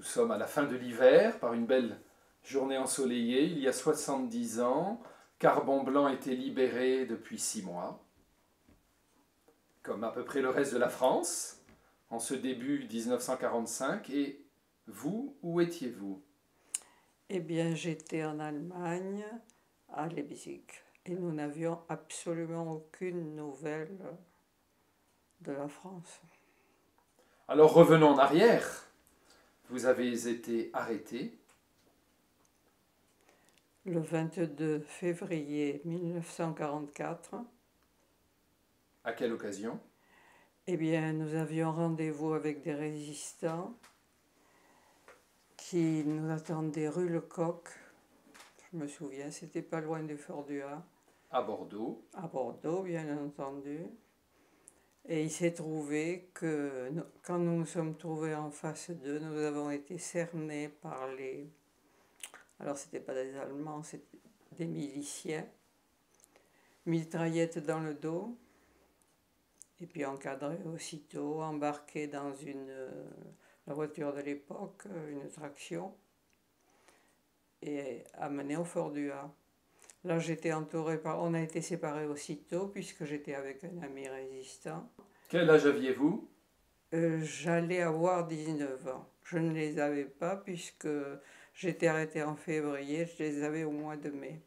Nous sommes à la fin de l'hiver, par une belle journée ensoleillée, il y a 70 ans. Carbon-Blanc était libéré depuis 6 mois, comme à peu près le reste de la France, en ce début 1945. Et vous, où étiez-vous? Eh bien, j'étais en Allemagne, à Leipzig, et nous n'avions absolument aucune nouvelle de la France. Alors revenons en arrière. Vous avez été arrêté. Le 22 février 1944, À quelle occasion? eh bien, nous avions rendez-vous avec des résistants qui nous attendaient rue Lecoq. Je me souviens, c'était pas loin du Fort du Ha, À Bordeaux. à Bordeaux, bien entendu. Et il s'est trouvé que quand nous nous sommes trouvés en face d'eux, nous avons été cernés par les... Alors, ce n'était pas des Allemands, c'était des miliciens, mitraillettes dans le dos, et puis encadrés aussitôt, embarqués dans la voiture de l'époque, une traction, et amenés au Fort du Ha. Là, j'étais entourée par... On a été séparés aussitôt, puisque j'étais avec un ami résistant. Quel âge aviez-vous? J'allais avoir 19 ans. Je ne les avais pas puisque j'étais arrêtée en février, je les avais au mois de mai,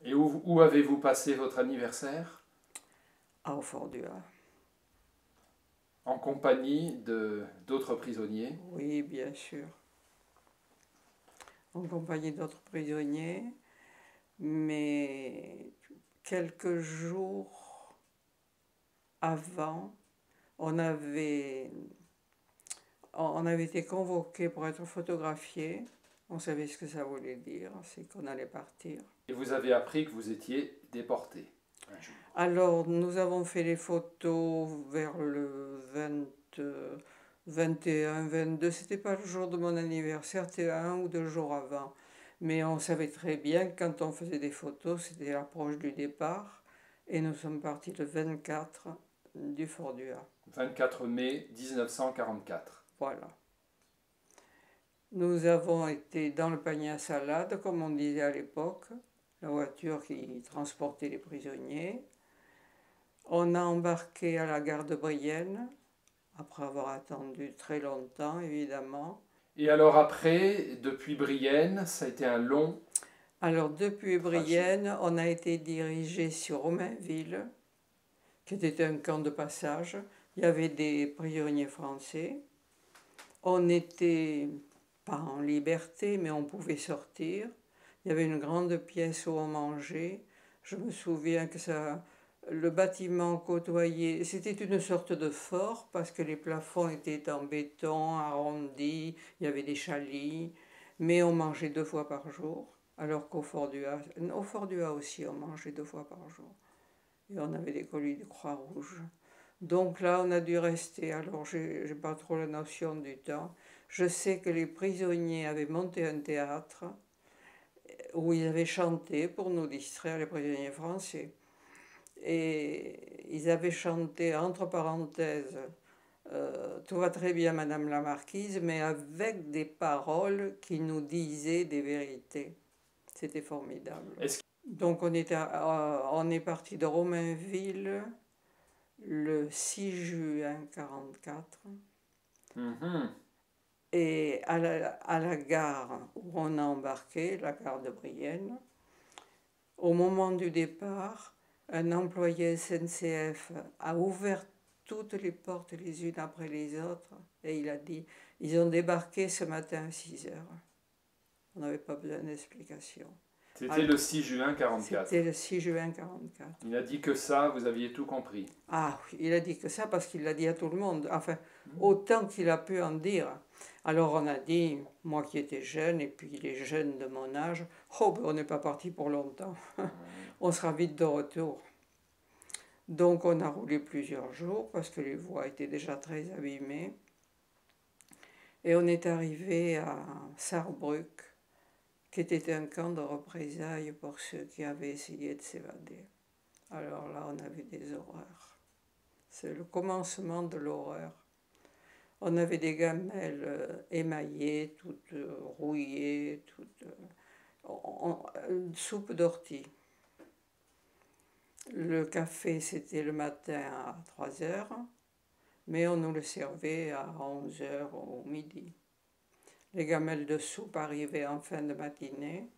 Et où avez-vous passé votre anniversaire? au Fort du Ha. En compagnie d'autres prisonniers. Oui, bien sûr, en compagnie d'autres prisonniers, mais quelques jours avant, on avait, on avait été convoqués pour être photographiés. On savait ce que ça voulait dire, c'est qu'on allait partir. Et vous avez appris que vous étiez déporté un jour. Alors, nous avons fait les photos vers le 21, 22. C'était pas le jour de mon anniversaire, c'était un ou deux jours avant. Mais on savait très bien que quand on faisait des photos, c'était l'approche du départ. Et nous sommes partis le 24 du Fort du Ha. 24 mai 1944. Voilà. Nous avons été dans le panier à salade, comme on disait à l'époque, la voiture qui transportait les prisonniers. On a embarqué à la gare de Brienne, après avoir attendu très longtemps, évidemment. Et alors après, depuis Brienne, ça a été un long Alors, depuis trajet. Brienne, on a été dirigé sur Romainville, qui était un camp de passage. Il y avait des prisonniers français. On n'était pas en liberté, mais on pouvait sortir. Il y avait une grande pièce où on mangeait. Je me souviens que le bâtiment côtoyait, c'était une sorte de fort parce que les plafonds étaient en béton, arrondis, il y avait des chalets, mais on mangeait 2 fois par jour, alors au Fort du Ha aussi, on mangeait 2 fois par jour. Et on avait des colis de Croix-Rouge. Donc là, on a dû rester. Alors, j'ai pas trop la notion du temps. Je sais que les prisonniers avaient monté un théâtre où ils avaient chanté pour nous distraire, les prisonniers français. Et ils avaient chanté, entre parenthèses, tout va très bien, Madame la Marquise, mais avec des paroles qui nous disaient des vérités. C'était formidable. Est-ce Donc on est parti de Romainville le 6 juin 1944. Mhm. Et à la gare où on a embarqué, la gare de Brienne, au moment du départ, un employé SNCF a ouvert toutes les portes les unes après les autres et il a dit, ils ont débarqué ce matin à 6 heures. On n'avait pas besoin d'explication. C'était le 6 juin 44. C'était le 6 juin 1944. Il a dit que ça, vous aviez tout compris. Ah, il a dit que ça parce qu'il l'a dit à tout le monde. Enfin, autant qu'il a pu en dire. Alors on a dit, moi qui étais jeune, et puis les jeunes de mon âge, oh, ben on n'est pas parti pour longtemps. On sera vite de retour. Donc on a roulé plusieurs jours parce que les voies étaient déjà très abîmées. Et on est arrivé à Sarrebruck, qui était un camp de représailles pour ceux qui avaient essayé de s'évader. Alors là, on a vu des horreurs. C'est le commencement de l'horreur. On avait des gamelles émaillées, toutes rouillées, une soupe d'ortie. Le café, c'était le matin à 3 heures, mais on nous le servait à 11 heures au midi. Les gamelles de soupe arrivaient en fin de matinée,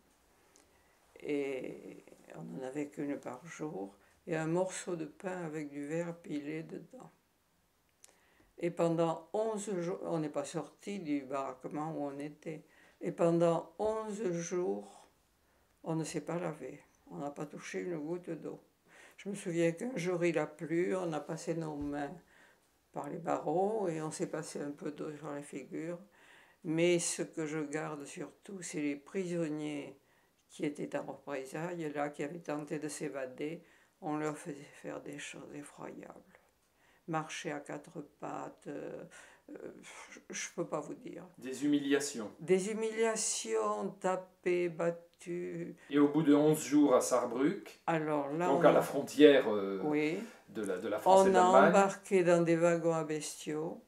et on n'en avait qu'une par jour, et un morceau de pain avec du verre pilé dedans. Et pendant 11 jours, on n'est pas sorti du baraquement où on était, et pendant 11 jours, on ne s'est pas lavé, on n'a pas touché une goutte d'eau. Je me souviens qu'un jour il a plu, on a passé nos mains par les barreaux et on s'est passé un peu d'eau sur la figure. Mais ce que je garde surtout, c'est les prisonniers qui étaient en représailles, là, qui avaient tenté de s'évader. On leur faisait faire des choses effroyables. Marcher à quatre pattes, je ne peux pas vous dire. Des humiliations. Des humiliations, tapés, battus. Et au bout de 11 jours à Sarrebruck, Alors là, donc à la frontière oui, de la France et de on a l'Allemagne, embarqué dans des wagons à bestiaux,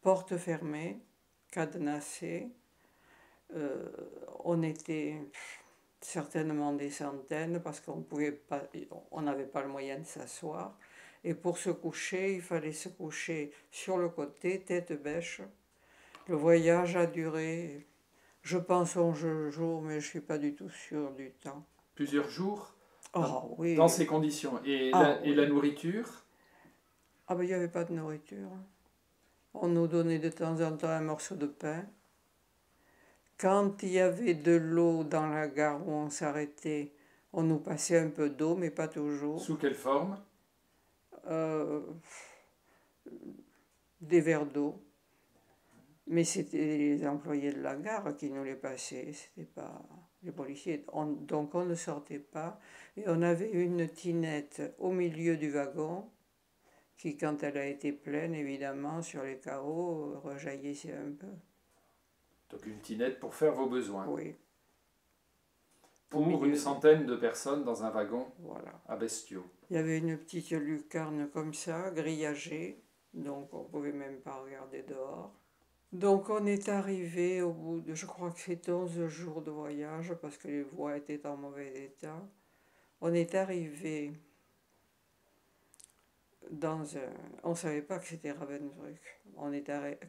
portes fermées, cadenassées. On était certainement des centaines parce on n'avait pas le moyen de s'asseoir. Et pour se coucher, il fallait se coucher sur le côté, tête bêche. Le voyage a duré, je pense, 11 jours, mais je ne suis pas du tout sûre du temps. plusieurs jours, Oh, oui. dans ces conditions. Et, oui. la nourriture? Ah ben il n'y avait pas de nourriture. On nous donnait de temps en temps un morceau de pain. Quand il y avait de l'eau dans la gare où on s'arrêtait, on nous passait un peu d'eau, mais pas toujours. Sous quelle forme? Des verres d'eau. Mais c'était les employés de la gare qui nous les passaient, c'était pas les policiers. Donc on ne sortait pas. Et on avait une tinette au milieu du wagon qui, quand elle a été pleine, évidemment, sur les carreaux, rejaillissait un peu. Donc une tinette pour faire vos besoins. Oui. Pour une centaine de personnes dans un wagon, voilà, à bestiaux. Il y avait une petite lucarne comme ça, grillagée, donc on ne pouvait même pas regarder dehors. Donc on est arrivé au bout de, je crois que c'est 11 jours de voyage, parce que les voies étaient en mauvais état. On est arrivé dans un... On ne savait pas que c'était Ravensbrück.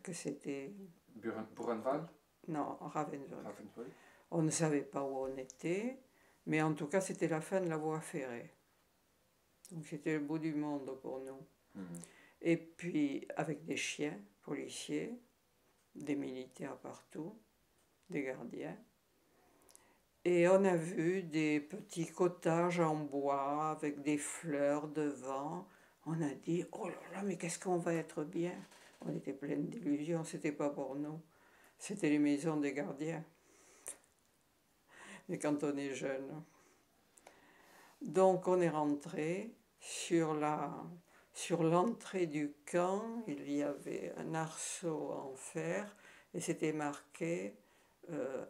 Que c'était... Buchenwald? Non, Ravensbrück. On ne savait pas où on était, mais en tout cas c'était la fin de la voie ferrée. Donc c'était le bout du monde pour nous. Et puis avec des chiens policiers, des militaires partout, des gardiens. Et on a vu des petits cottages en bois avec des fleurs devant. On a dit, oh là là, mais qu'est-ce qu'on va être bien. On était plein d'illusions, c'était pas pour nous. C'était les maisons des gardiens. Et quand on est jeune. Donc on est rentré. Sur l'entrée du camp, il y avait un arceau en fer et c'était marqué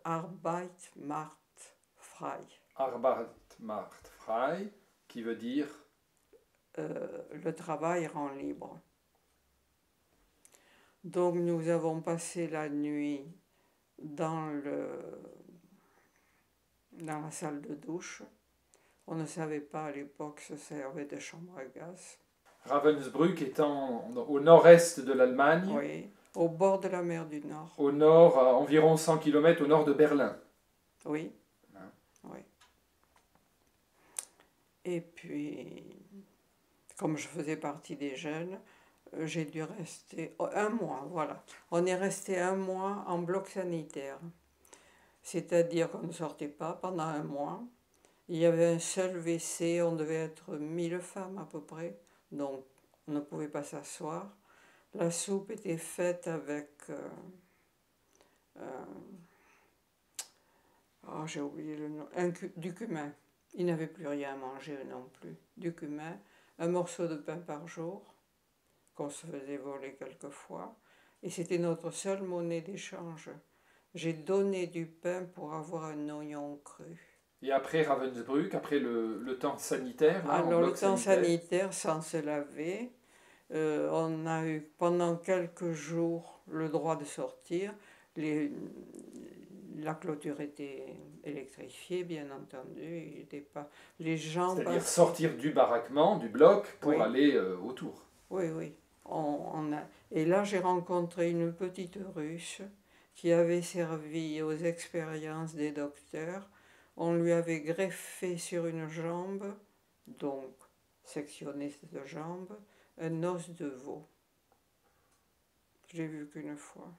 Arbeit macht frei. Arbeit macht frei, qui veut dire le travail rend libre. Donc nous avons passé la nuit dans la salle de douche. On ne savait pas à l'époque se servait de chambre à gaz. Ravensbrück étant au nord-est de l'Allemagne. Oui, au bord de la mer du Nord. Au nord, à environ 100 km au nord de Berlin. Oui, oui. Et puis, comme je faisais partie des jeunes, j'ai dû rester un mois, voilà. On est resté un mois en bloc sanitaire. C'est-à-dire qu'on ne sortait pas pendant un mois. Il y avait un seul WC, on devait être 1000 femmes à peu près, donc on ne pouvait pas s'asseoir. La soupe était faite avec... j'ai oublié le nom. Du cumin. Ils n'avaient plus rien à manger non plus. Du cumin, un morceau de pain par jour, qu'on se faisait voler quelquefois, et c'était notre seule monnaie d'échange. J'ai donné du pain pour avoir un oignon cru. Et après Ravensbrück, après le temps sanitaire, là, alors le temps sanitaire, sans se laver, on a eu pendant quelques jours le droit de sortir. La clôture était électrifiée, bien entendu. Il était pas, les gens C'est-à-dire sortir du baraquement, du bloc, pour Oui. aller autour. Oui, oui. Et là, j'ai rencontré une petite Russe qui avait servi aux expériences des docteurs. On lui avait greffé sur une jambe, donc sectionné cette jambe, un os de veau. Je l'ai vu qu'une fois.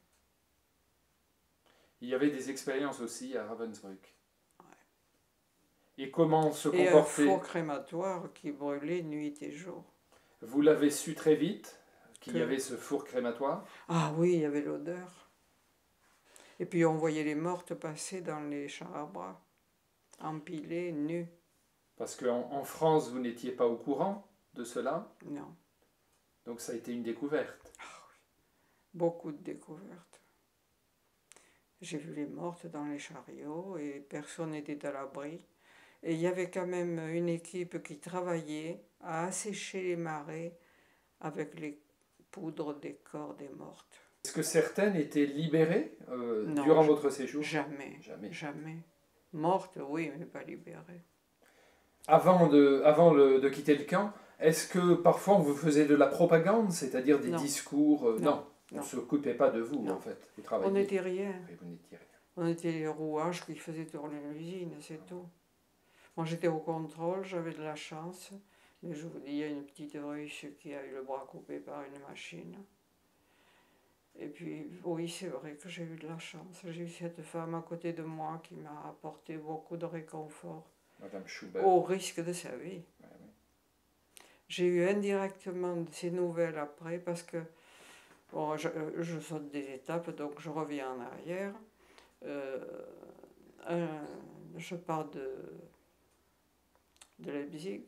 Il y avait des expériences aussi à Ravensbrück. Et comment se Et un comporter? four crématoire qui brûlait nuit et jour. Vous l'avez su très vite qu'il y Que- avait ce four crématoire? Ah oui, il y avait l'odeur. Et puis on voyait les mortes passer dans les chars à bras, empilées, nues. Parce qu'en France, vous n'étiez pas au courant de cela, Non, donc ça a été une découverte. beaucoup de découvertes. J'ai vu les mortes dans les chariots et personne n'était à l'abri. Et il y avait quand même une équipe qui travaillait à assécher les marais avec les poudres des corps des mortes. Est-ce que certaines étaient libérées Non, durant votre séjour? Jamais, Jamais. jamais. Mortes, oui, mais pas libérées. Avant de quitter le camp, est-ce que parfois on vous faisait de la propagande, c'est-à-dire des Non. discours Non, on ne non. s'occupait pas de vous Non. en fait. Vous On travailliez. n'était rien. Et vous n'étiez rien. On était les rouages qui faisaient tourner l'usine, c'est tout. Moi j'étais au contrôle, j'avais de la chance. Mais je vous dis, il y a une petite Russe qui a eu le bras coupé par une machine. Et puis, oui, c'est vrai que j'ai eu de la chance. J'ai eu cette femme à côté de moi qui m'a apporté beaucoup de réconfort, Madame Schubert. au risque de sa vie. Ouais, ouais. J'ai eu indirectement ces nouvelles après parce que bon, je saute des étapes, donc je reviens en arrière. Je pars de Leipzig.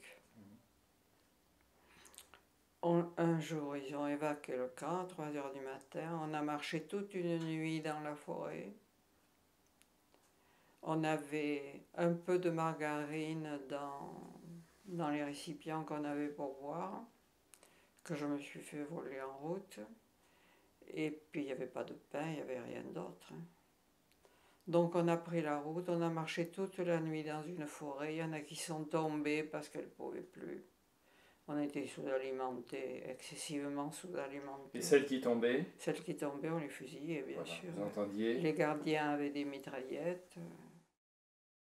Un jour, ils ont évacué le camp à 3 heures du matin. On a marché toute une nuit dans la forêt. On avait un peu de margarine dans les récipients qu'on avait pour boire, que je me suis fait voler en route. Et puis, il n'y avait pas de pain, il n'y avait rien d'autre. Donc, on a pris la route, on a marché toute la nuit dans une forêt. Il y en a qui sont tombés parce qu'elles ne pouvaient plus. On était sous-alimentés, excessivement sous-alimentés. Et celles qui tombaient? Celles qui tombaient, on les fusillait, bien Voilà, sûr. vous entendiez? Les gardiens avaient des mitraillettes.